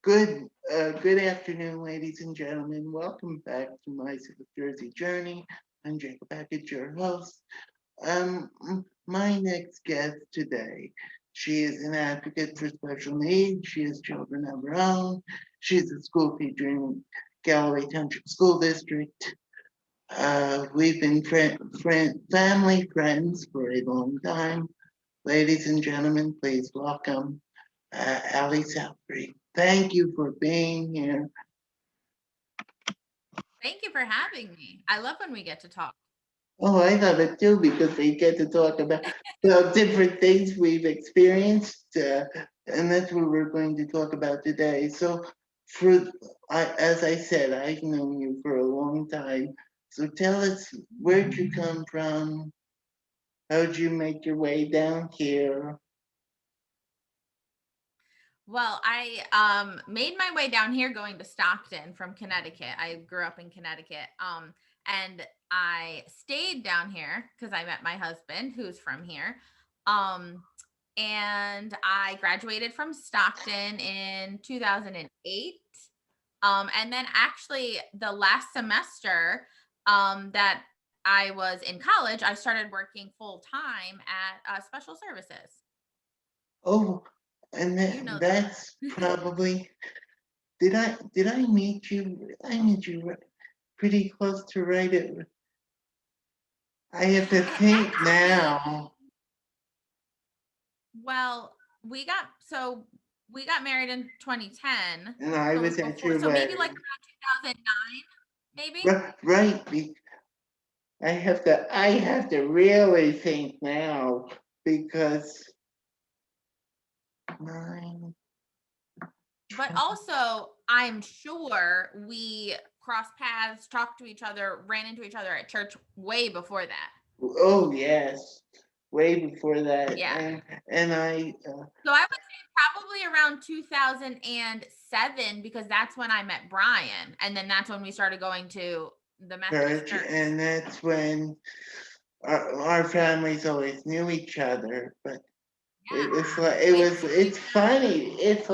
Good afternoon, ladies and gentlemen. Welcome back to my South Jersey journey. I'm Jacob Hackett, your host. My next guest today, she is an advocate for special needs. She has children of her own. She's a school teacher in Galloway Township School District. We've been family friends for a long time. Ladies and gentlemen, please welcome alee Southbury. Thank you for being here. Thank you for having me. I love when we get to talk. Oh, I love it too because we get to talk about the different things we've experienced, and that's what we're going to talk about today. So, as I said, I've known you for a long time. So tell us, where'd you come from? How'd you make your way down here? Well, I made my way down here going to Stockton from Connecticut. I grew up in Connecticut. And I stayed down here because I met my husband who's from here. Um and I graduated from Stockton in 2008. And then actually the last semester that I was in college, I started working full time at special services. Oh, and You know them. that's probably did I meet you? I met you pretty close to right at. I have to think Actually, now. well, we got married in 2010. And I So it was was at before. your So maybe like wedding. around 2009, maybe. Right. I have to really think now because nine. But also, I'm sure we crossed paths, talked to each other, ran into each other at church way before that. Oh yes, way before that, Yeah. and I So I would say probably around 2007 because that's when I met Brian. And then that's when we started going to the Methodist church, church. and that's when our families always knew each other, but it Yeah. was like Way before we it's funny. It's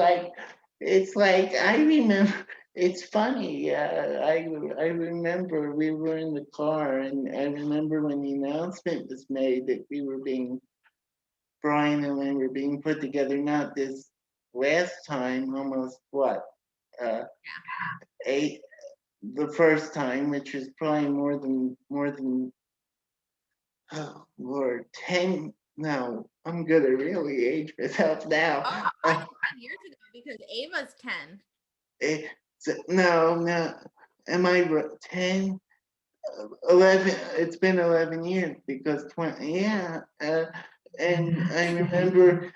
like I remember. It's funny. I remember we were in the car, and I remember when the announcement was made that we were being Brian and I were being put together. Not this last time, almost what uh, eight the first time, which is probably more than oh Lord 10. No, I'm gonna really age myself now. Oh, Uh, probably 10 years ago because Ava's 10. no, am I 10? 11, it's been 11 years because 20, yeah. And I remember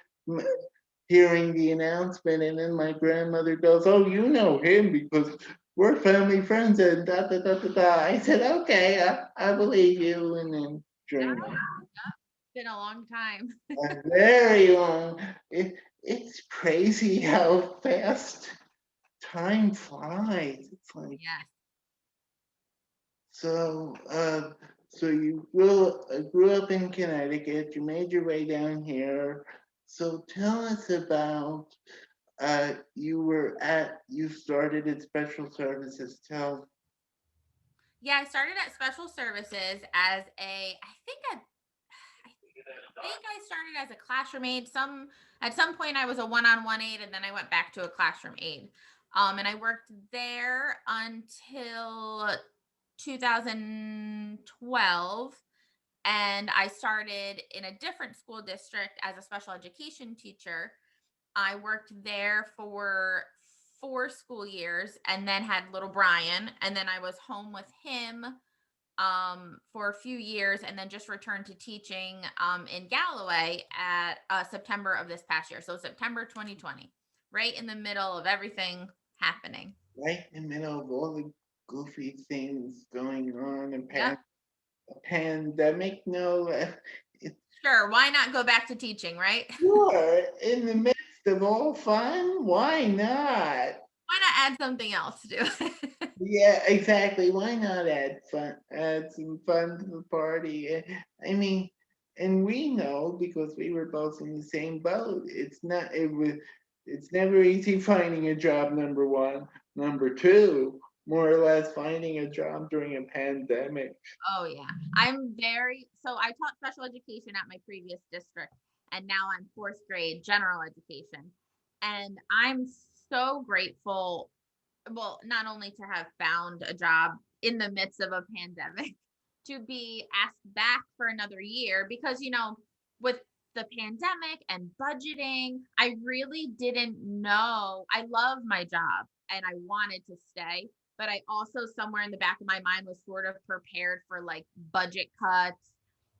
hearing the announcement, and then my grandmother goes, "Oh, you know him because we're family friends," and da da da da da. I said, "Okay, I believe you," and then Yeah, sure enough, it's been a long time. a very long. It's crazy how fast time flies. It's like Yes. so. So you grew up in Connecticut. You made your way down here. So tell us about you started at special services. Tell. Yeah, I started at special services as I think I started as a classroom aide. At some point I was a one-on-one aide and then I went back to a classroom aide. And I worked there until 2012, and I started in a different school district as a special education teacher. I worked there for 4 school years and then had little Brian, and then I was home with him for a few years and then just returned to teaching in Galloway at September of this past year. So September 2020, right in the middle of everything happening. Right in the middle of all the goofy things going on, Yep. a pandemic. No, it's Sure. Why not go back to teaching, right? sure in the midst of all fun. Why not? Why not add something else to do? Yeah, exactly. Why not add some fun to the party? I mean, and we know because we were both in the same boat. It's not. It was. it's never easy finding a job, number one. Number two, more or less finding a job during a pandemic. Oh yeah. I taught special education at my previous district and now I'm fourth grade general education. And I'm so grateful, well, not only to have found a job in the midst of a pandemic, to be asked back for another year because, with the pandemic and budgeting, I really didn't know. I love my job and I wanted to stay, but I also, somewhere in the back of my mind, was sort of prepared for like budget cuts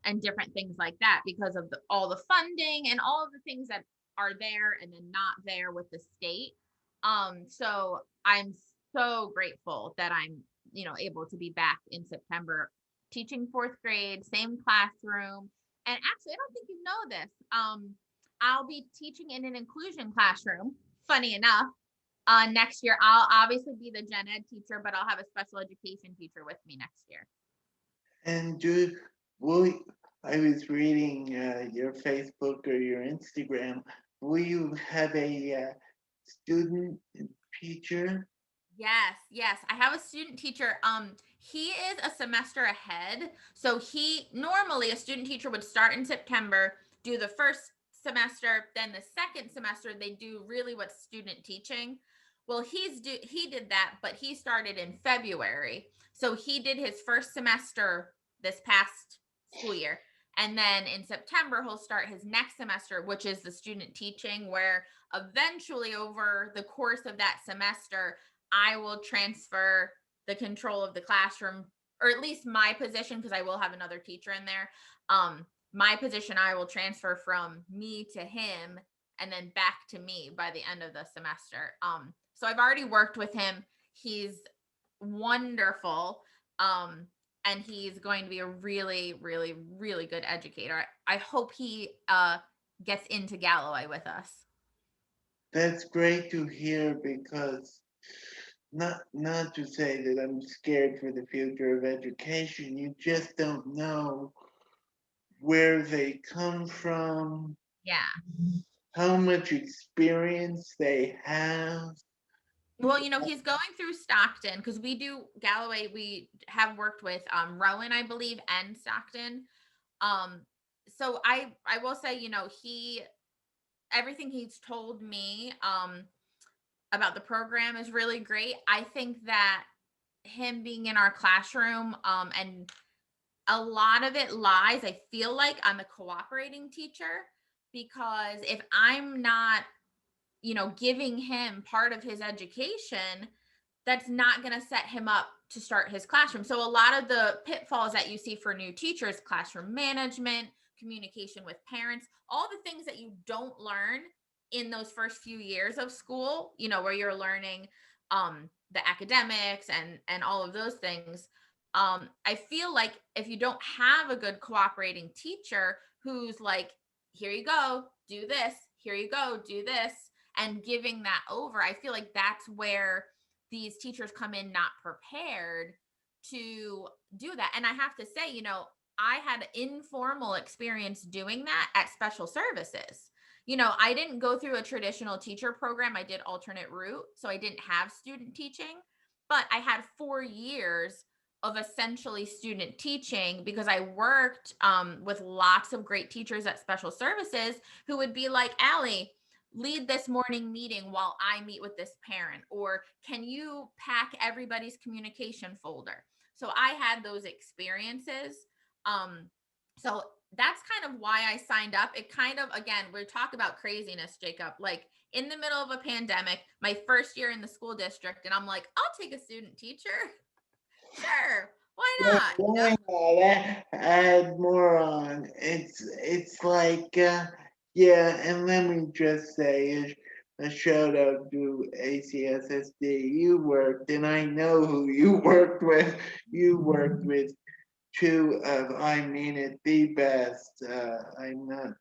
and different things like that because of all the funding and all of the things that are there and then not there with the state. So I'm so grateful that I'm, able to be back in September teaching fourth grade, same classroom. And actually, I don't think you know this. I'll be teaching in an inclusion classroom. Funny enough, next year I'll obviously be the gen ed teacher, but I'll have a special education teacher with me next year. And do will I was reading your Facebook or your Instagram. Will you have a student teacher? Yes, yes. I have a student teacher. He is a semester ahead. So he normally a student teacher would start in September, do the first semester, then the second semester they do really what's student teaching. Well, he did that, but he started in February. So he did his first semester this past school year. And then in September he'll start his next semester, which is the student teaching, where eventually over the course of that semester I will transfer the control of the classroom, or at least my position, because I will have another teacher in there. My position I will transfer from me to him and then back to me by the end of the semester. So I've already worked with him. He's wonderful. And he's going to be a really, really, really good educator. I hope he gets into Galloway with us. That's great to hear because not to say that I'm scared for the future of education. You just don't know where they come from, Yeah. how much experience they have. Well, he's going through Stockton because we do Galloway. We have worked with Rowan, I believe, and Stockton. Um, so I will say, he everything he's told me about the program is really great. I think that him being in our classroom and a lot of it lies, I feel like, on the cooperating teacher because if I'm not giving him part of his education, that's not going to set him up to start his classroom. So a lot of the pitfalls that you see for new teachers, classroom management, communication with parents, all the things that you don't learn in those first few years of school, where you're learning the academics and all of those things. I feel like if you don't have a good cooperating teacher who's like, here you go, do this, here you go, do this, and giving that over, I feel like that's where these teachers come in not prepared to do that. And I have to say, I had informal experience doing that at special services. I didn't go through a traditional teacher program. I did alternate route. So I didn't have student teaching, but I had 4 years of essentially student teaching because I worked with lots of great teachers at special services who would be like, Allie, lead this morning meeting while I meet with this parent, or can you pack everybody's communication folder? So I had those experiences. Um, so that's kind of why I signed up. It kind of, again, we talk about craziness, Jacob, like in the middle of a pandemic, my first year in the school district, and I'm like, I'll take a student teacher. Sure. Why Yeah, not? why not add more on? It's like yeah, and let me just say a shout out to ACSSD. You worked, and I know who you worked with. You worked with two of, I mean it, the best. I'm not.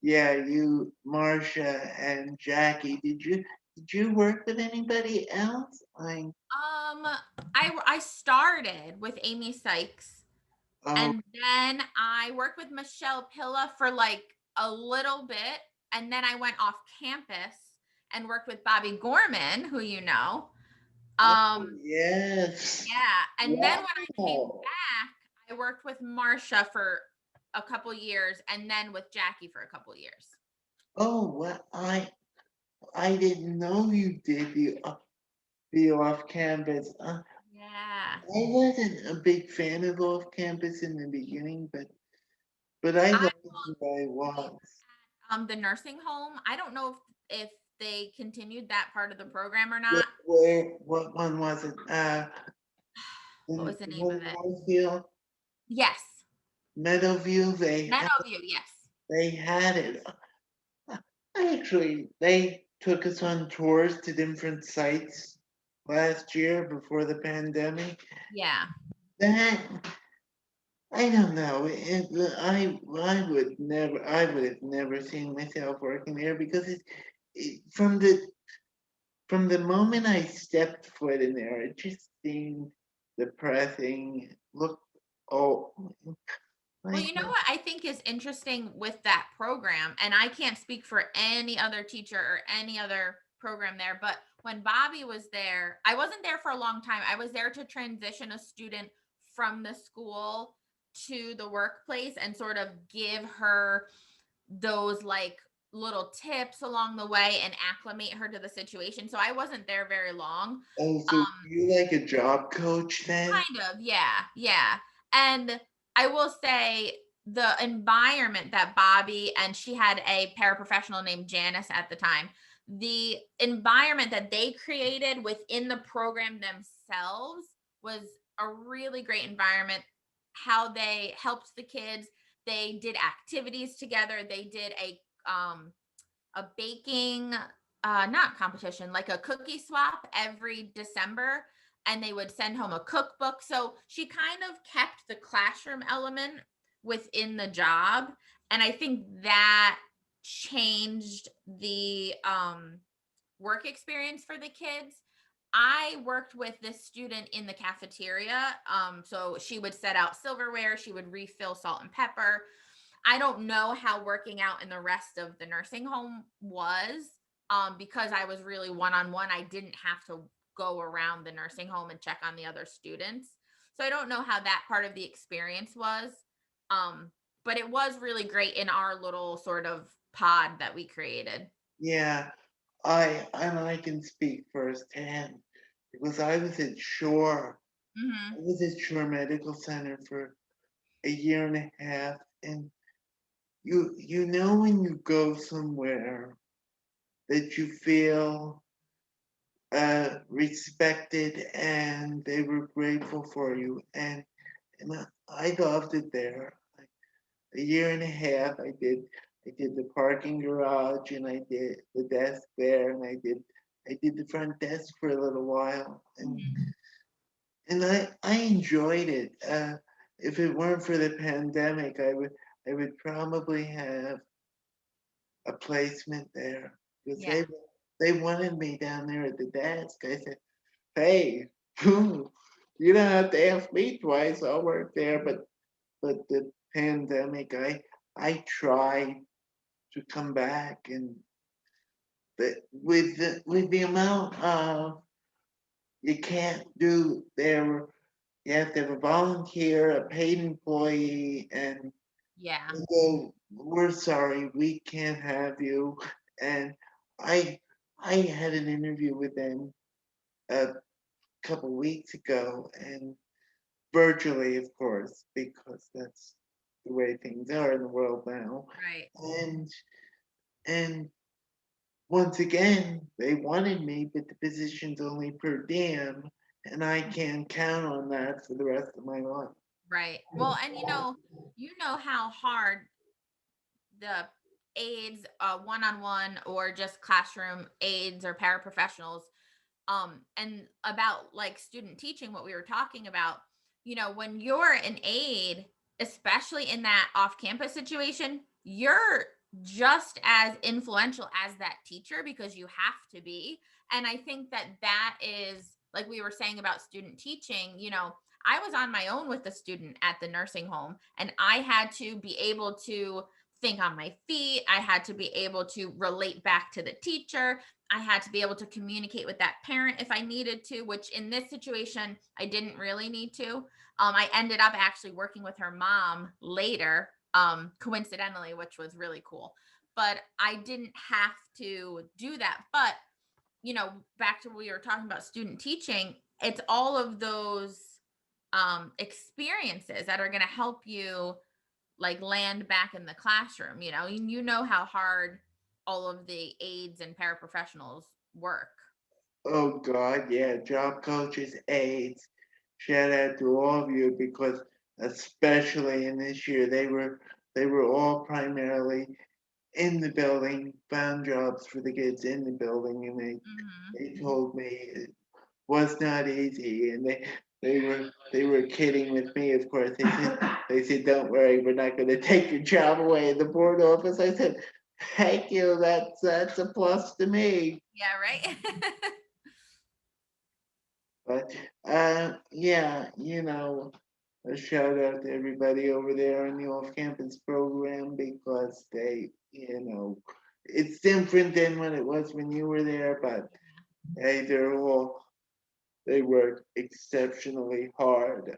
Yeah, you, Marcia and Jackie. Did you work with anybody else? I started with Amy Sykes. Oh, And then I worked with Michelle Pilla for like a little bit. And then I went off campus and worked with Bobby Gorman, who you know. Oh, Um, yes. yeah. And then when I came Wow. back, I worked with Marsha for a couple years and then with Jackie for a couple years. Oh, well, I didn't know you did the off campus. Yeah. I wasn't a big fan of off campus in the beginning, but I I loved it where I was. the nursing home. I don't know if they continued that part of the program or not. What one was it? What In was the name one of it? Northfield, Yes. Meadowview, Meadowview, yes. they had it. Actually, they took us on tours to different sites last year before the pandemic. Yeah. That I don't know. I would have never seen myself working there because from the moment I stepped foot in there, it just seemed depressing. Look, oh, Well, I you know what I think is interesting with that program, and I can't speak for any other teacher or any other program there, but when Bobby was there, I wasn't there for a long time. I was there to transition a student from the school to the workplace and sort of give her those like little tips along the way and acclimate her to the situation. So I wasn't there very long. oh, so you like a job coach then? Kind of, yeah, yeah. And I will say the environment that Bobby, and she had a paraprofessional named Janice at the time, the environment that they created within the program themselves was a really great environment. How they helped the kids, they did activities together, they did a baking not competition, like a cookie swap every December, and they would send home a cookbook. So she kind of kept the classroom element within the job, and I think that changed the work experience for the kids. I worked with this student in the cafeteria. So she would set out silverware, she would refill salt and pepper. I don't know how working out in the rest of the nursing home was, because I was really one on one. I didn't have to go around the nursing home and check on the other students. So I don't know how that part of the experience was. Um, but it was really great in our little sort of pod that we created. Yeah, I can speak firsthand because I Hmm. was at Shore Medical Center for a year and a half, and you know when you go somewhere that you feel respected and they were grateful for you, and I loved it there. A year and a half, I did the parking garage, and I did the desk there, and I did the front desk for a little while, Hmm. and I enjoyed it. If it weren't for the pandemic, I would probably have a placement there because Yeah. they wanted me down there at the desk. I said, "Hey, you don't have to ask me twice. I'll work there." But the pandemic, I tried to come back, and with the amount of you can't do there, you have to have a volunteer, a paid employee, and Yeah. they go, "We're sorry, we can't have you." And I I had an interview with them a couple weeks ago, and virtually, of course, because that's the way things are in the world now. Right. And and once again, they wanted me, but the position's only per diem, and I can't count on that for the rest of my life. Right. Well, and you know how hard the aides, one-on-one or just classroom aides or paraprofessionals, and about like student teaching, what we were talking about, when you're an aide, especially in that off-campus situation, you're just as influential as that teacher because you have to be. And I think that that is like we were saying about student teaching. I was on my own with the student at the nursing home, and I had to be able to think on my feet. I had to be able to relate back to the teacher. I had to be able to communicate with that parent if I needed to, which in this situation, I didn't really need to. I ended up actually working with her mom later, coincidentally, which was really cool. But I didn't have to do that. But, back to what we were talking about student teaching, it's all of those experiences that are going to help you like land back in the classroom. You know how hard all of the aides and paraprofessionals work. Oh God, yeah, job coaches, aides. Shout out to all of you because especially in this year they were all primarily in the building, found jobs for the kids in the building, and they Hmm. they told me it was not easy, and they were kidding with me. Of course, they said, "Don't worry, we're not going to take your job away in the board office." I said, "Thank you. That's a plus to me." Yeah, right. But yeah, a shout out to everybody over there in the off-campus program because it's different than when it was when you were there, but hey, they work exceptionally hard.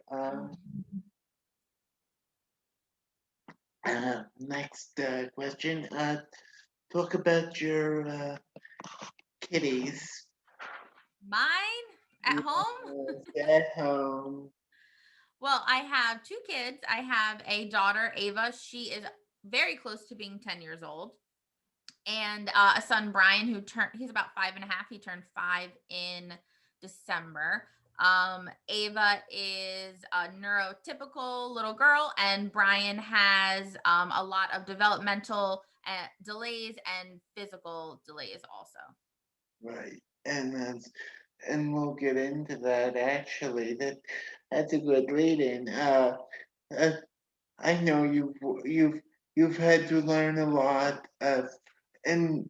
Mhm. Next question. Talk about your kitties. Mine at home. Yes, at home. Well, I have two kids. I have a daughter, Ava. She is very close to being 10 years old. And a son, Brian, he's about 5.5. He turned 5 in December. Ava is a neurotypical little girl, and Brian has a lot of developmental delays and physical delays also. Right. And we'll get into that actually. That's a good lead in. Uh I know you've had to learn a lot and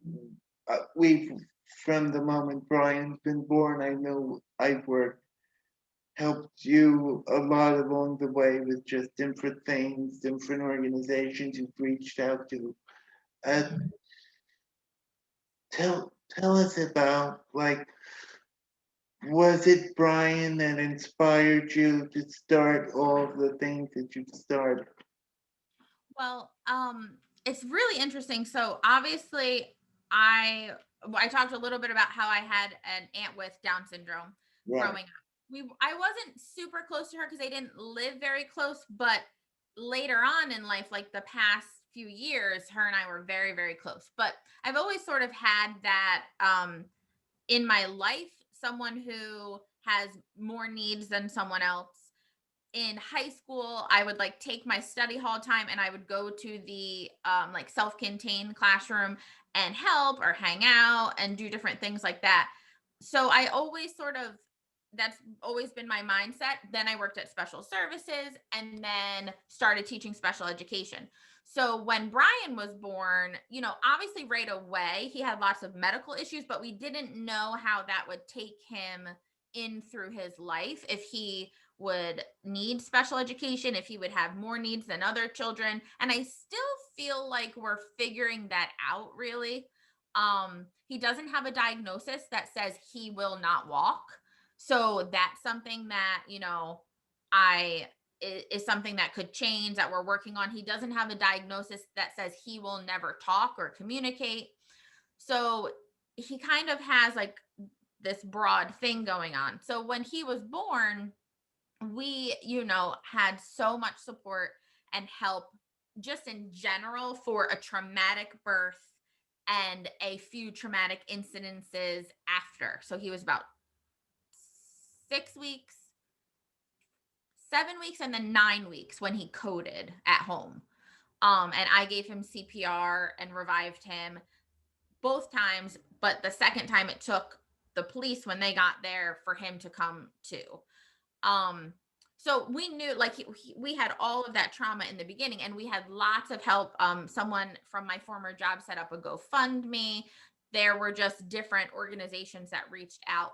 we've from the moment Brian's been born, I know I've worked helped you a lot along the way with just different things, different organizations you've reached out to. Uh, Mhm. tell us about like was it Brian that inspired you to start all of the things that you've started? Well, it's really interesting. So obviously, I talked a little bit about how I had an aunt with Down syndrome Right, growing up. I wasn't super close to her because I didn't live very close, but later on in life, like the past few years, her and I were very, very close. But I've always sort of had that in my life, someone who has more needs than someone else. In high school, I would like take my study hall time and I would go to the like self-contained classroom and help or hang out and do different things like that. So I always sort of that's always been my mindset. Then I worked at special services and then started teaching special education. So when Brian was born, obviously right away he had lots of medical issues, but we didn't know how that would take him in through his life, if he would need special education, if he would have more needs than other children. And I still feel like we're figuring that out really. He doesn't have a diagnosis that says he will not walk. So that's something that, I is something that could change that we're working on. He doesn't have a diagnosis that says he will never talk or communicate. So he kind of has like this broad thing going on. So when he was born, we, had so much support and help just in general for a traumatic birth and a few traumatic incidences after. So he was about 6 weeks, 7 weeks, and then 9 weeks when he coded at home. And I gave him CPR and revived him both times, but the second time it took the police when they got there for him to come to. Um, so we knew like we had all of that trauma in the beginning and we had lots of help. Someone from my former job set up a GoFundMe. There were just different organizations that reached out.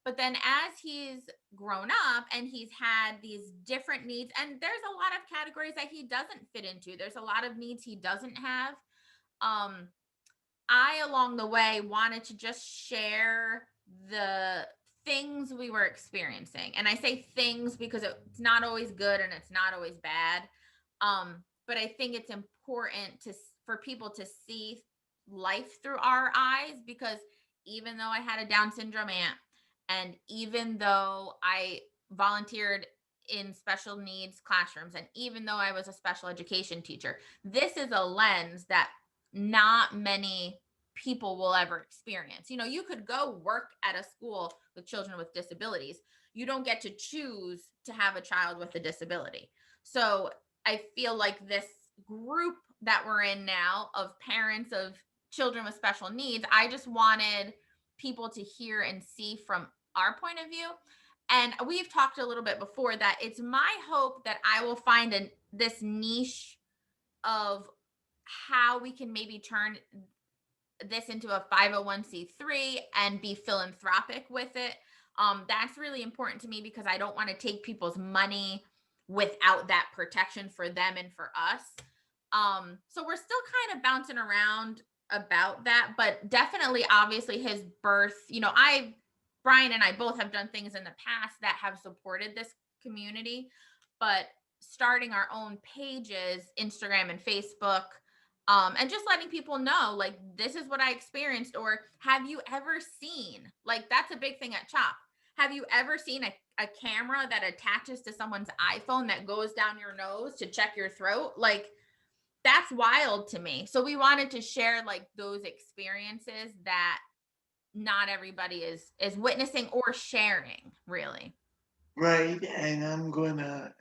But then as he's grown up and he's had these different needs, and there's a lot of categories that he doesn't fit into, there's a lot of needs he doesn't have. Um, I, along the way, wanted to just share the things we were experiencing. And I say things because it's not always good and it's not always bad. But I think it's important for people to see life through our eyes, because even though I had a Down syndrome aunt, and even though I volunteered in special needs classrooms, and even though I was a special education teacher, this is a lens that not many people will ever experience. You know, you could go work at a school with children with disabilities. You don't get to choose to have a child with a disability. So I feel like this group that we're in now of parents of children with special needs, I just wanted people to hear and see from our point of view. And we've talked a little bit before that it's my hope that I will find this niche of how we can maybe turn this into a 501c3 and be philanthropic with it. That's really important to me because I don't want to take people's money without that protection for them and for us. So we're still kind of bouncing around about that, but definitely, obviously, his birth, Brian and I both have done things in the past that have supported this community, but starting our own pages, Instagram and Facebook, and just letting people know, like, this is what I experienced. Or have you ever seen, like, that's a big thing at CHOP. Have you ever seen a camera that attaches to someone's iPhone that goes down your nose to check your throat? Like, that's wild to me. So we wanted to share like those experiences that not everybody is witnessing or sharing, really. Right, and I'm gonna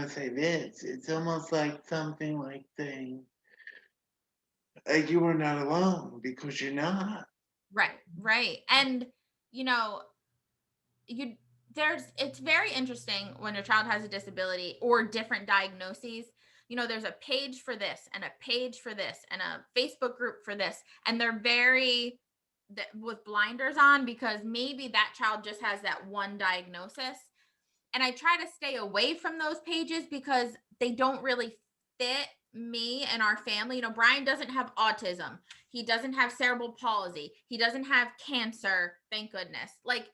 say this. It's almost like something like saying, you are not alone because you're not. Right, right. And you know, you there's it's very interesting when your child has a disability or different diagnoses. You know, there's a page for this and a page for this and a Facebook group for this, and they're very with blinders on because maybe that child just has that one diagnosis. And I try to stay away from those pages because they don't really fit me and our family. You know, Brian doesn't have autism. He doesn't have cerebral palsy. He doesn't have cancer, thank goodness. Like,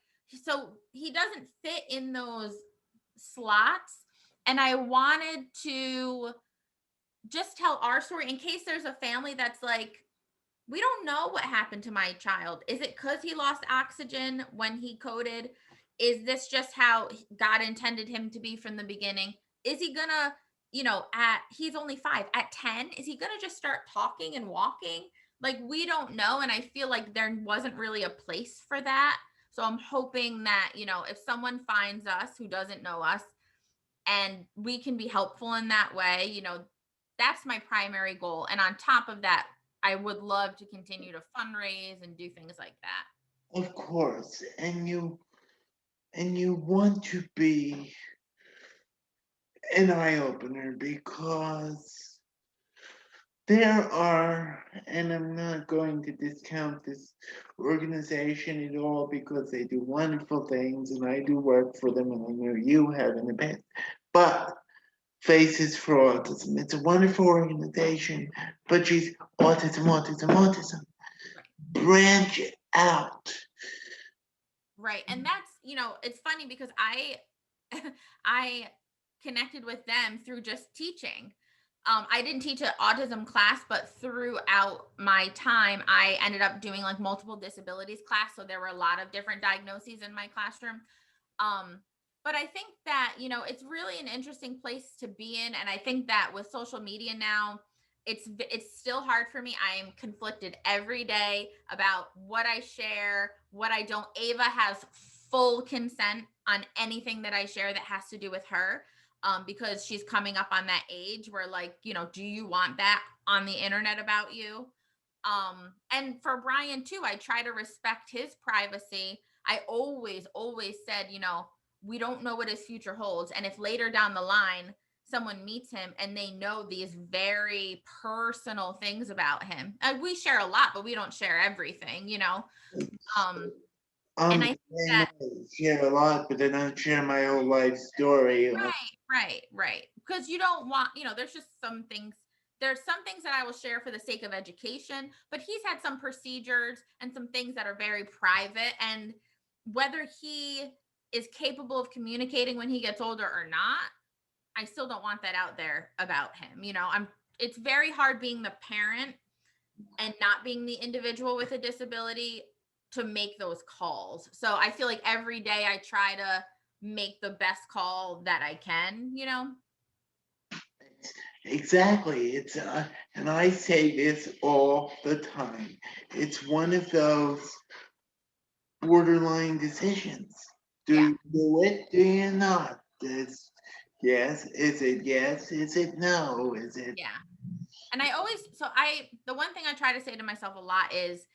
so he doesn't fit in those slots. And I wanted to just tell our story in case there's a family that's like, we don't know what happened to my child. Is it because he lost oxygen when he coded? Is this just how God intended him to be from the beginning? Is he gonna, he's only 5. At 10, is he gonna just start talking and walking? Like, we don't know. And I feel like there wasn't really a place for that. So I'm hoping that, if someone finds us who doesn't know us and we can be helpful in that way, that's my primary goal. And on top of that, I would love to continue to fundraise and do things like that. Of course, and you want to be an eye opener because there are, and I'm not going to discount this organization at all because they do wonderful things and I do work for them and I know you have in the past. But Faces for Autism, it's a wonderful organization, but she's autism, autism, autism. Right. Branch it out. Right. And that's, it's funny because I connected with them through just teaching. I didn't teach an autism class, but throughout my time, I ended up doing like multiple disabilities class. So there were a lot of different diagnoses in my classroom. Um, but I think that, it's really an interesting place to be in. And I think that with social media now, it's still hard for me. I am conflicted every day about what I share, what I don't. Ava has full consent on anything that I share that has to do with her. Because she's coming up on that age where, like, do you want that on the internet about you? And for Brian too, I try to respect his privacy. I always said, we don't know what his future holds. And if later down the line someone meets him and they know these very personal things about him, and we share a lot, but we don't share everything. Um, I'm and the I think same that way. Share a lot, but I don't share my whole life story. right. Because you don't want, there's just there's some things that I will share for the sake of education, but he's had some procedures and some things that are very private. And whether he is capable of communicating when he gets older or not, I still don't want that out there about him. It's very hard being the parent and not being the individual with a disability to make those calls. So I feel like every day I try to make the best call that I can. Exactly. And I say this all the time. It's one of those borderline decisions. Do Yeah. you do it? Do you not? It's yes. Is it yes? Is it no? Is it? Yeah. And the one thing I try to say to myself a lot is,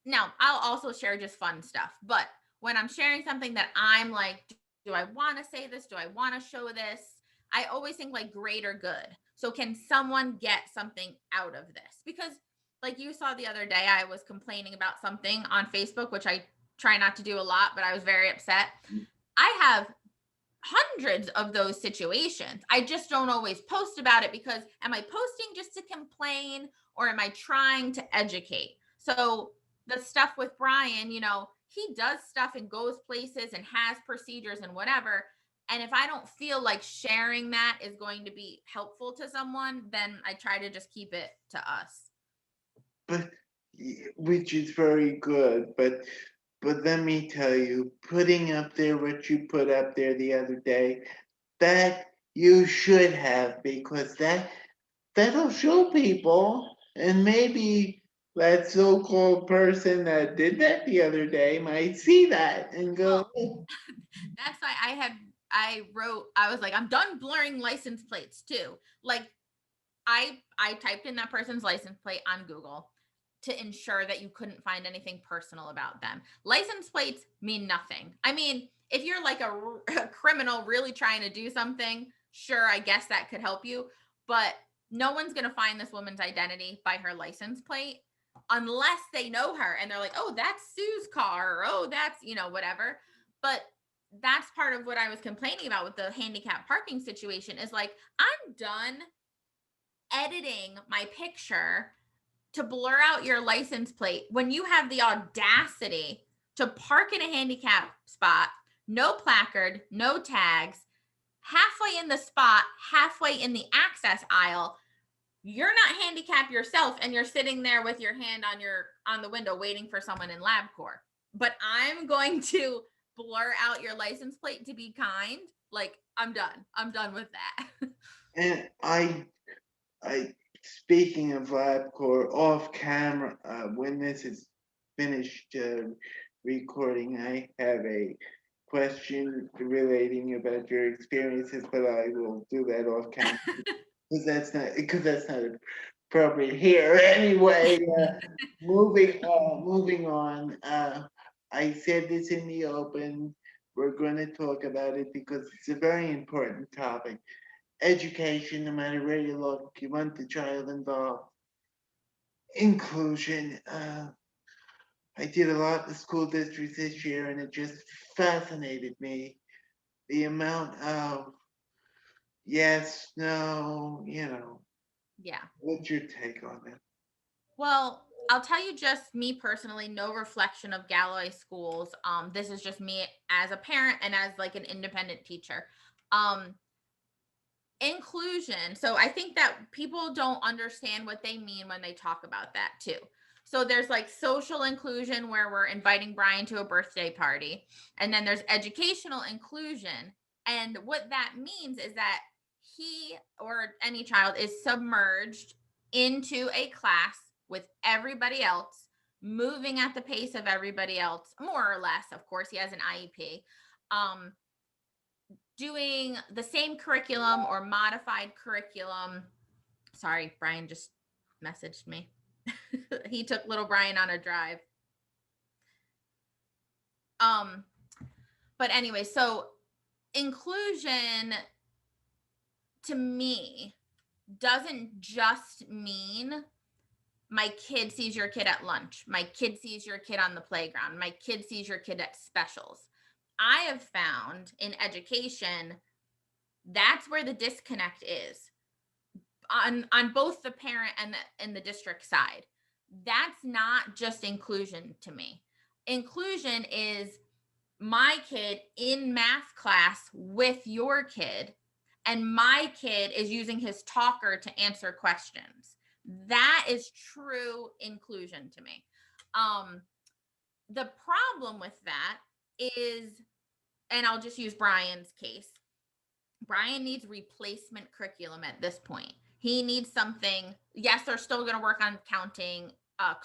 now I'll also share just fun stuff, but when I'm sharing something that I'm like, do I want to say this? Do I want to show this? I always think like greater good. So can someone get something out of this? Because like you saw the other day, I was complaining about something on Facebook, which I try not to do a lot, but I was very upset. I have hundreds of those situations. I just don't always post about it because am I posting just to complain or am I trying to educate? So the stuff with Brian, he does stuff and goes places and has procedures and whatever. And if I don't feel like sharing that is going to be helpful to someone, then I try to just keep it to us. But which is very good. But let me tell you, putting up there what you put up there the other day, that you should have, because that'll show people, and maybe that so-called person that did that the other day might see that and go, Well, that's why I was like, I'm done blurring license plates too. Like I typed in that person's license plate on Google to ensure that you couldn't find anything personal about them. License plates mean nothing. I mean, if you're like a criminal really trying to do something, sure, I guess that could help you, but no one's going to find this woman's identity by her license plate unless they know her and they're like, "Oh, that's Sue's car," or "Oh, that's, whatever." But that's part of what I was complaining about with the handicap parking situation is like, I'm done editing my picture to blur out your license plate when you have the audacity to park in a handicap spot, no placard, no tags, halfway in the spot, halfway in the access aisle. You're not handicapped yourself and you're sitting there with your hand on the window waiting for someone in LabCorp. But I'm going to blur out your license plate to be kind. Like, I'm done. I'm done with that. and I speaking of LabCorp, off camera, when this is finished recording, I have a question relating about your experiences, but I will do that off camera because that's not appropriate here anyway. Moving on. I said this in the open. We're going to talk about it because it's a very important topic. Education, no matter where you look, you want the child involved. Inclusion. I did a lot in school districts this year, and it just fascinated me the amount of yes, no, Yeah. What's your take on it? Well, I'll tell you just me personally, no reflection of Galloway schools. This is just me as a parent and as like an independent teacher. Um, Inclusion. So I think that people don't understand what they mean when they talk about that too. So there's like social inclusion where we're inviting Brian to a birthday party, and then there's educational inclusion. And what that means is that he or any child is submerged into a class with everybody else, moving at the pace of everybody else, more or less. Of course, he has an IEP. Um, Doing the same curriculum or modified curriculum. Sorry, Brian just messaged me. He took little Brian on a drive. Um, but anyway, so inclusion to me doesn't just mean my kid sees your kid at lunch. My kid sees your kid on the playground. My kid sees your kid at specials. I have found in education that's where the disconnect is on both the parent and the district side. That's not just inclusion to me. Inclusion is my kid in math class with your kid, and my kid is using his talker to answer questions. That is true inclusion to me. um the problem with that is, and I'll just use Brian's case, Brian needs replacement curriculum at this point. He needs something. Yes, they're still going to work on counting,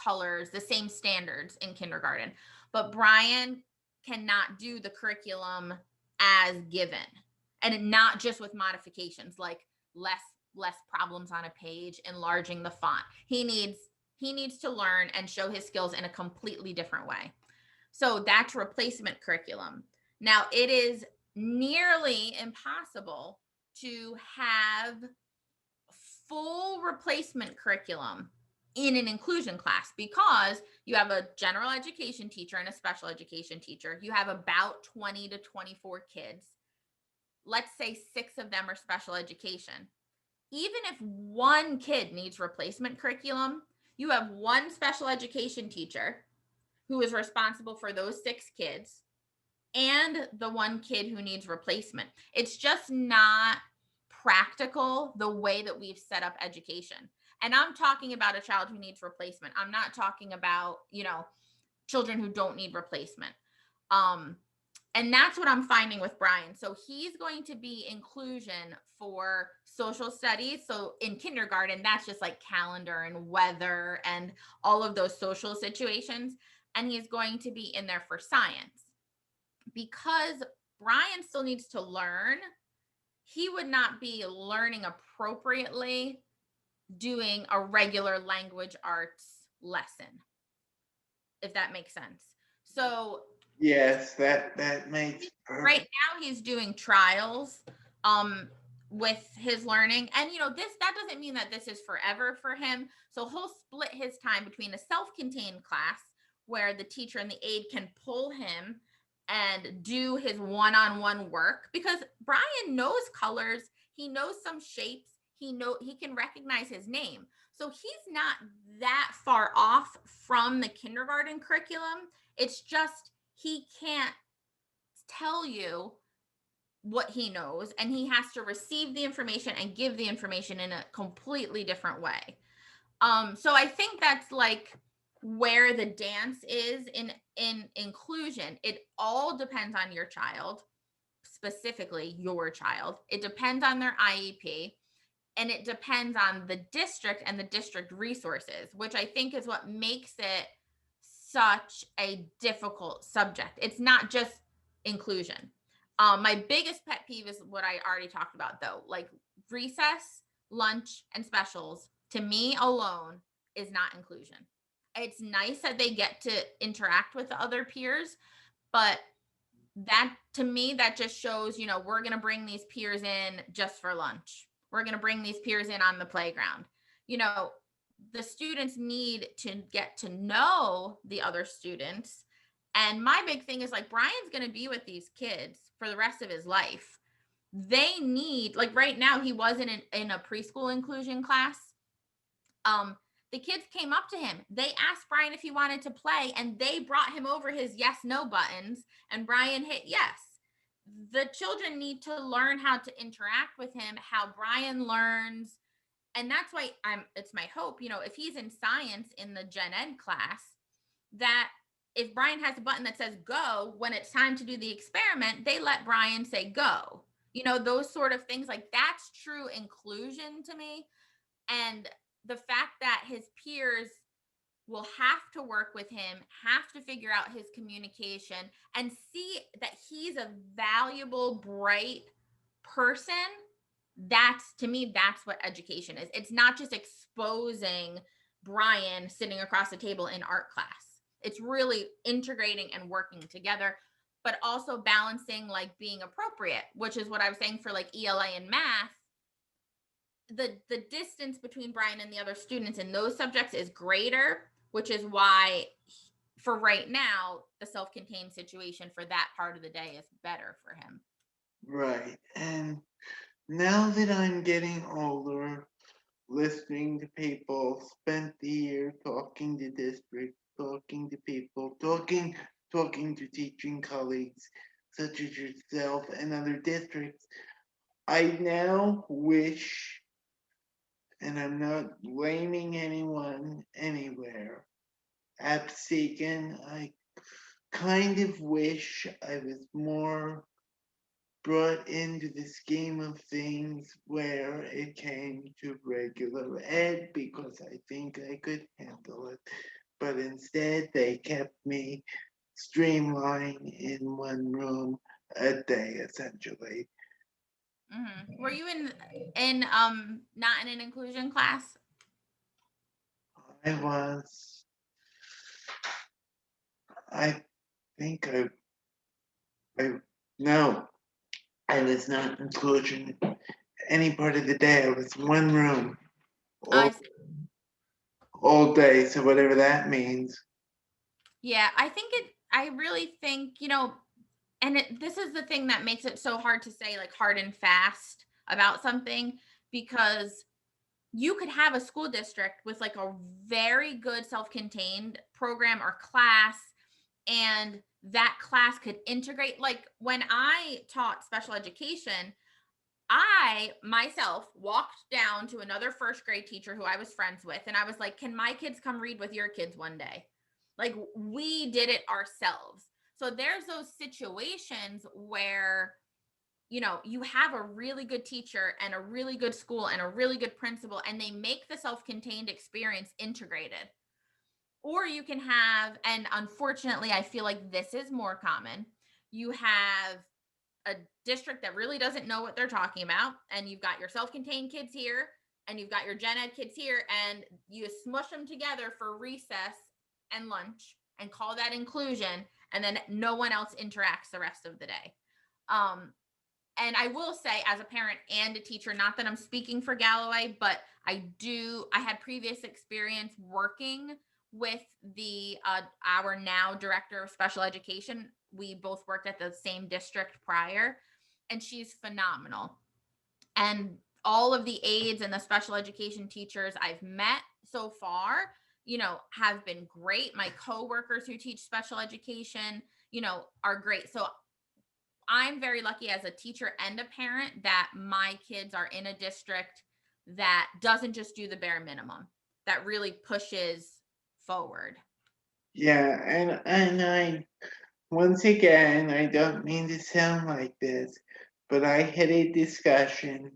colors, the same standards in kindergarten, but Brian cannot do the curriculum as given, and not just with modifications like less less problems on a page, enlarging the font. He needs to learn and show his skills in a completely different way. So that's replacement curriculum. Now, it is nearly impossible to have full replacement curriculum in an inclusion class because you have a general education teacher and a special education teacher. You have about 20 to 24 kids. Let's say 6 of them are special education. Even if one kid needs replacement curriculum, you have one special education teacher who is responsible for those 6 kids and the one kid who needs replacement. It's just not practical the way that we've set up education. And I'm talking about a child who needs replacement. I'm not talking about, children who don't need replacement. Um, and that's what I'm finding with Brian. So he's going to be inclusion for social studies. So in kindergarten, that's just like calendar and weather and all of those social situations. And he's going to be in there for science. Because Brian still needs to learn, he would not be learning appropriately doing a regular language arts lesson, if that makes sense. So Yes, that makes right perfect. now he's doing trials um with his learning, and this that doesn't mean that this is forever for him. So he'll split his time between a self-contained class where the teacher and the aide can pull him and do his one-on-one work, because Brian knows colors, he knows some shapes, he can recognize his name. So he's not that far off from the kindergarten curriculum. It's just he can't tell you what he knows, and he has to receive the information and give the information in a completely different way. So I think that's like where the dance is in inclusion. It all depends on your child, specifically your child. It depends on their IEP, and it depends on the district and the district resources, which I think is what makes it such a difficult subject. It's not just inclusion. My biggest pet peeve is what I already talked about, though. Like recess, lunch, and specials, to me alone, is not inclusion. It's nice that they get to interact with the other peers, but that to me, that just shows, we're going to bring these peers in just for lunch. We're going to bring these peers in on the playground. You know, the students need to get to know the other students. And my big thing is like Brian's going to be with these kids for the rest of his life. They need, like right now, he wasn't in a preschool inclusion class. The kids came up to him. They asked Brian if he wanted to play, and they brought him over his yes no buttons, and Brian hit yes. The children need to learn how to interact with him, how Brian learns. And that's why it's my hope, if he's in science in the gen ed class, that if Brian has a button that says go, when it's time to do the experiment, they let Brian say go. Those sort of things, like that's true inclusion to me. And the fact that his peers will have to work with him, have to figure out his communication, and see that he's a valuable, bright person. That's, to me, that's what education is. It's not just exposing Brian sitting across the table in art class. It's really integrating and working together, but also balancing like being appropriate, which is what I was saying for like ELA and math. the distance between Brian and the other students in those subjects is greater, which is why for right now the self-contained situation for that part of the day is better for him. Right. And now that I'm getting older, listening to people, spent the year talking to districts, talking to people, talking to teaching colleagues such as yourself and other districts, I now wish, and I'm not blaming anyone anywhere, Absecon, I kind of wish I was more brought into the scheme of things where it came to regular ed because I think I could handle it. But instead, they kept me streamlined in one room a day, essentially. Were you in not in an inclusion class? I was, I think I no, I was not inclusion any part of the day. I was one room all, I all day, so whatever that means. Yeah, I think I really think, and this is the thing that makes it so hard to say like hard and fast about something, because you could have a school district with like a very good self-contained program or class, and that class could integrate. Like when I taught special education, I myself walked down to another first grade teacher who I was friends with, and I was like, can my kids come read with your kids one day? Like, we did it ourselves. So there's those situations where, you have a really good teacher and a really good school and a really good principal, and they make the self contained experience integrated. Or you can have, and unfortunately, I feel like this is more common, you have a district that really doesn't know what they're talking about, and you've got your self-contained kids here and you've got your gen ed kids here, and you smush them together for recess and lunch and call that inclusion, and then no one else interacts the rest of the day. And I will say, as a parent and a teacher, not that I'm speaking for Galloway, but I had previous experience working with the our now director of special education. We both worked at the same district prior, and she's phenomenal. And all of the aides and the special education teachers I've met so far, have been great. My coworkers who teach special education, are great. So I'm very lucky as a teacher and a parent that my kids are in a district that doesn't just do the bare minimum, that really pushes forward. Yeah, and I once again, I don't mean to sound like this, but I had a discussion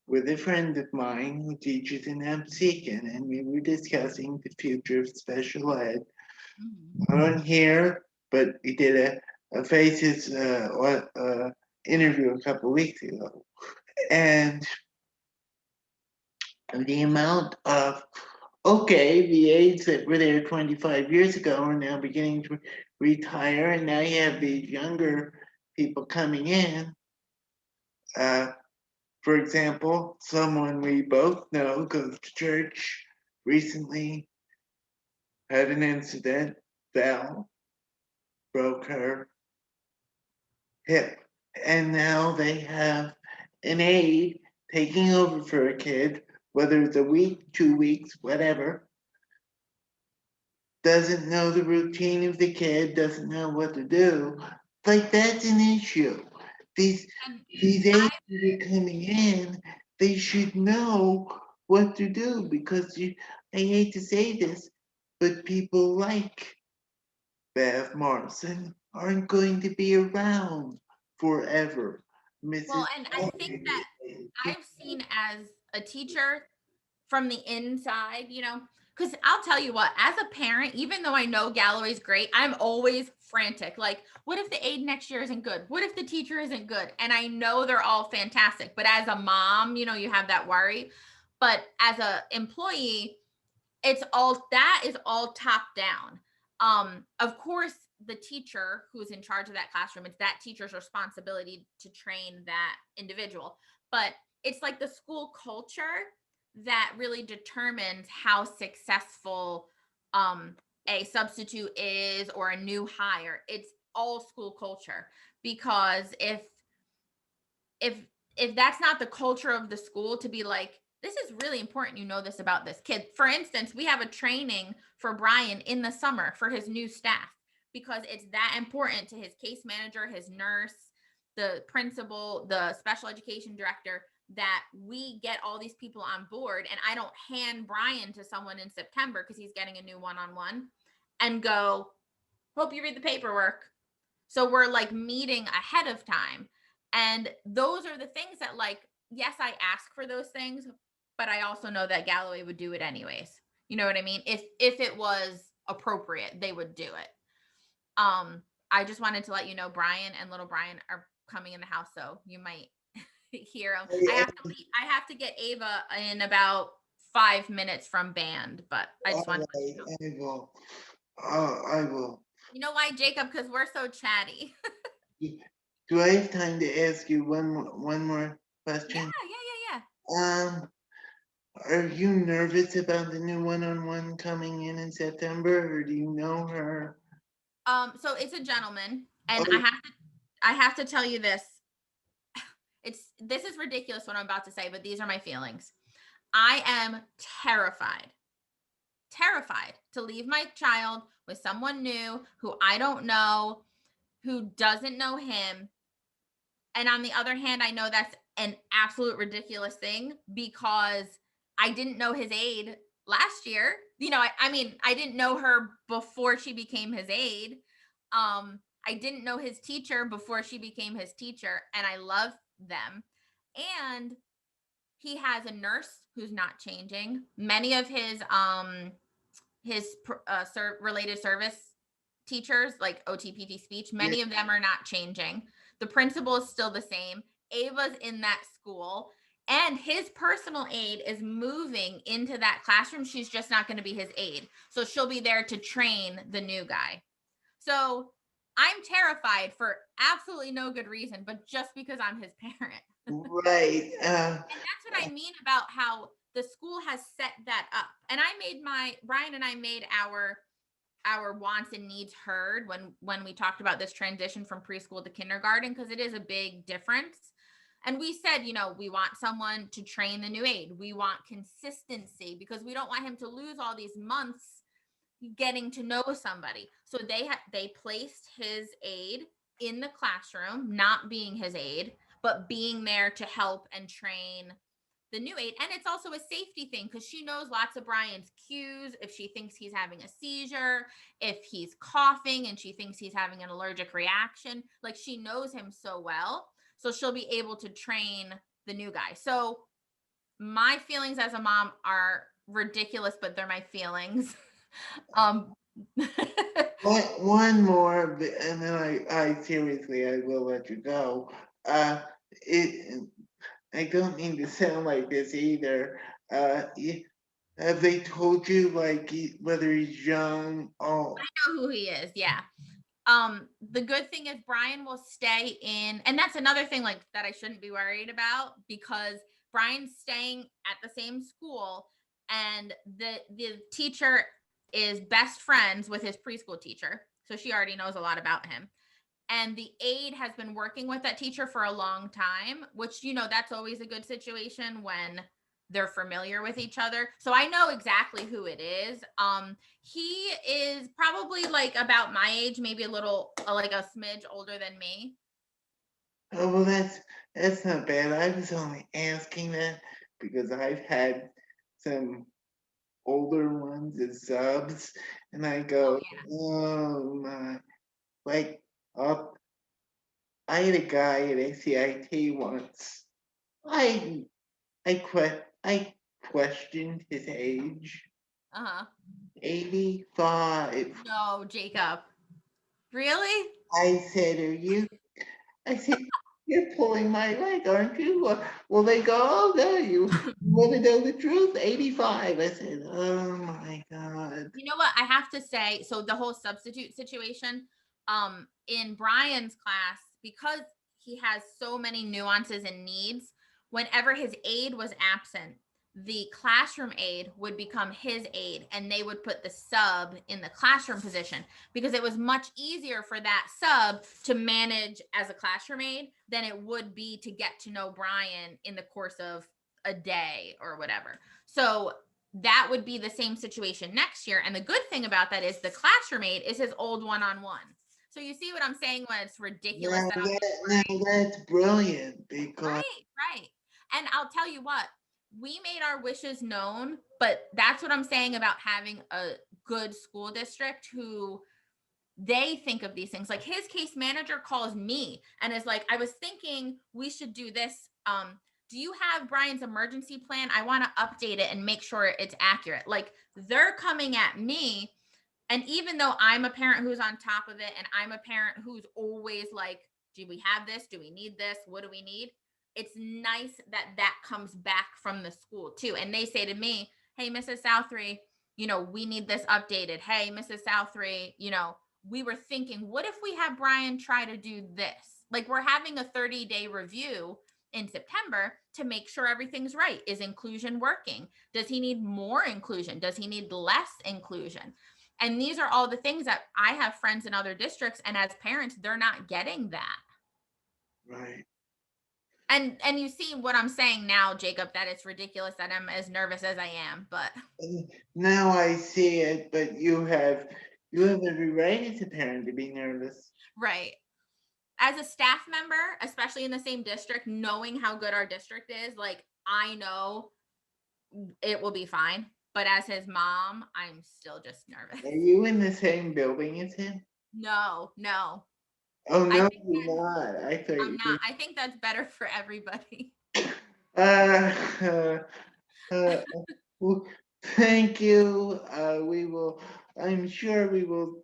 with a friend of mine who teaches in Absecon, and we were discussing the future of special ed. Mhm. Not on here, but we did a Faces interview a couple weeks ago, and the amount of okay, the aides that were there 25 years ago are now beginning to retire, and now you have these younger people coming in. Uh, for example, someone we both know goes to church recently had an incident, fell, broke her hip, and now they have an aide taking over for a kid, whether it's a week, 2 weeks, whatever, doesn't know the routine of the kid, doesn't know what to do. Like that's an issue. These And these I aides that are coming in, they should know what to do because I hate to say this, but people like Bev Morrison aren't going to be around forever. Well, Mrs. and I think that I've seen as a teacher from the inside, because I'll tell you what, as a parent, even though I know Galloway's great, I'm always frantic. Like, what if the aide next year isn't good? What if the teacher isn't good? And I know they're all fantastic, but as a mom, you have that worry. But as a employee, that is all top down. Of course, the teacher who's in charge of that classroom, it's that teacher's responsibility to train that individual. But it's like the school culture that really determines how successful um a substitute is or a new hire. It's all school culture, because if if that's not the culture of the school, to be like, this is really important, you know, this about this kid. For instance, we have a training for Brian in the summer for his new staff, because it's that important to his case manager, his nurse, the principal, the special education director, that we get all these people on board, and I don't hand Brian to someone in September because he's getting a new one-on-one and go, hope you read the paperwork. So we're like meeting ahead of time. And those are the things that, like, yes, I ask for those things, but I also know that Galloway would do it anyways. You know what I mean? If it was appropriate, they would do it. I just wanted to let you know Brian and little Brian are coming in the house, so you might hear them. I have to get Ava in about 5 minutes from band, but I just wanted All to let right, you know. I will. I will. You know why, Jacob? Because we're so chatty. Do I have time to ask you one more Yeah, question? yeah, yeah, yeah. Um, are you nervous about the new one-on-one coming in September, or do you know her? So it's a gentleman, and Oh, I have to tell you this. This is ridiculous what I'm about to say, but these are my feelings. I am terrified, terrified to leave my child with someone new who I don't know, who doesn't know him. And on the other hand, I know that's an absolute ridiculous thing, because I didn't know his aide last year. You know, I mean, I didn't know her before she became his aide. I didn't know his teacher before she became his teacher, and I love them. And he has a nurse who's not changing. Many of his related service teachers, like OTPT speech, yeah. many of them are not changing. The principal is still the same. Ava's in that school, and his personal aide is moving into that classroom. She's just not going to be his aide. So she'll be there to train the new guy. So I'm terrified for absolutely no good reason, but just because I'm his parent. Right. And that's what I mean about how the school has set that up. And Brian and I made our wants and needs heard when we talked about this transition from preschool to kindergarten, because it is a big difference. And we said, you know, we want someone to train the new aide. We want consistency, because we don't want him to lose all these months getting to know somebody. So they placed his aide in the classroom, not being his aide, but being there to help and train the new aide. And it's also a safety thing, because she knows lots of Brian's cues. If she thinks he's having a seizure, if he's coughing and she thinks he's having an allergic reaction, like, she knows him so well. So she'll be able to train the new guy. So my feelings as a mom are ridiculous, but they're my feelings. um One more, and then I seriously, I will let you go. It, I don't mean to sound like this either. Have they told you like whether he's young? I Oh, know who he is, yeah. The good thing is Brian will stay in, and that's another thing, like, that I shouldn't be worried about, because Brian's staying at the same school, and the teacher is best friends with his preschool teacher, so she already knows a lot about him. And the aide has been working with that teacher for a long time, which, you know, that's always a good situation when they're familiar with each other. So I know exactly who it is. He is probably like about my age, maybe a little like a smidge older than me. oh well, that's not bad. I was only asking that because I've had some older ones as subs, and I Oh go, yeah. oh my, like up. I had a guy at ACIT once. I I questioned his age. Uh-huh. 85. No, Jacob. Really? I said, are you? I said, you're pulling my leg, aren't you? Well, they go, oh, no, you want to know the truth? 85. I said, oh my God. You know what? I have to say, so the whole substitute situation, in Brian's class, because he has so many nuances and needs, whenever his aide was absent, the classroom aide would become his aide and they would put the sub in the classroom position because it was much easier for that sub to manage as a classroom aide than it would be to get to know Brian in the course of a day or whatever. So that would be the same situation next year. And the good thing about that is the classroom aide is his old one-on-one. So you see what I'm saying when it's ridiculous Now that I'm that just now that's brilliant because right, right. And I'll tell you what, we made our wishes known, but that's what I'm saying about having a good school district who they think of these things. Like his case manager calls me and is like, I was thinking we should do this. Do you have Brian's emergency plan? I want to update it and make sure it's accurate. Like they're coming at me. And even though I'm a parent who's on top of it and I'm a parent who's always like, do we have this? Do we need this? What do we need? It's nice that that comes back from the school too. And they say to me, hey, Mrs. Southry, we need this updated. Hey, Mrs. Southry, we were thinking, what if we have Brian try to do this? Like we're having a 30-day review in September to make sure everything's right. Is inclusion working? Does he need more inclusion? Does he need less inclusion? And these are all the things that I have friends in other districts, and as parents, they're not getting that. right. And you see what I'm saying now, Jacob, that it's ridiculous that I'm as nervous as I am, but Now I see it, but you have every right as a parent to be nervous. right. As a staff member, especially in the same district, knowing how good our district is, like I know it will be fine. But as his mom, I'm still just nervous. Are you in the same building as him? No, no. Oh I no, think you're not. I thought I'm you not. I think that's better for everybody. uh, uh, uh, well, thank you. We will. I'm sure we will.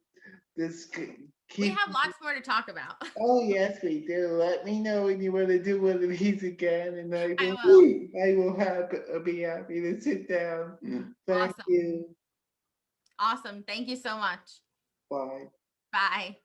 This We keep. have lots more to talk about. Oh yes, we do. Let me know when you want to do one of these again, and I I will. will. I will be happy to sit down. Thank Awesome. you. Awesome. Thank you so much. Bye. Bye.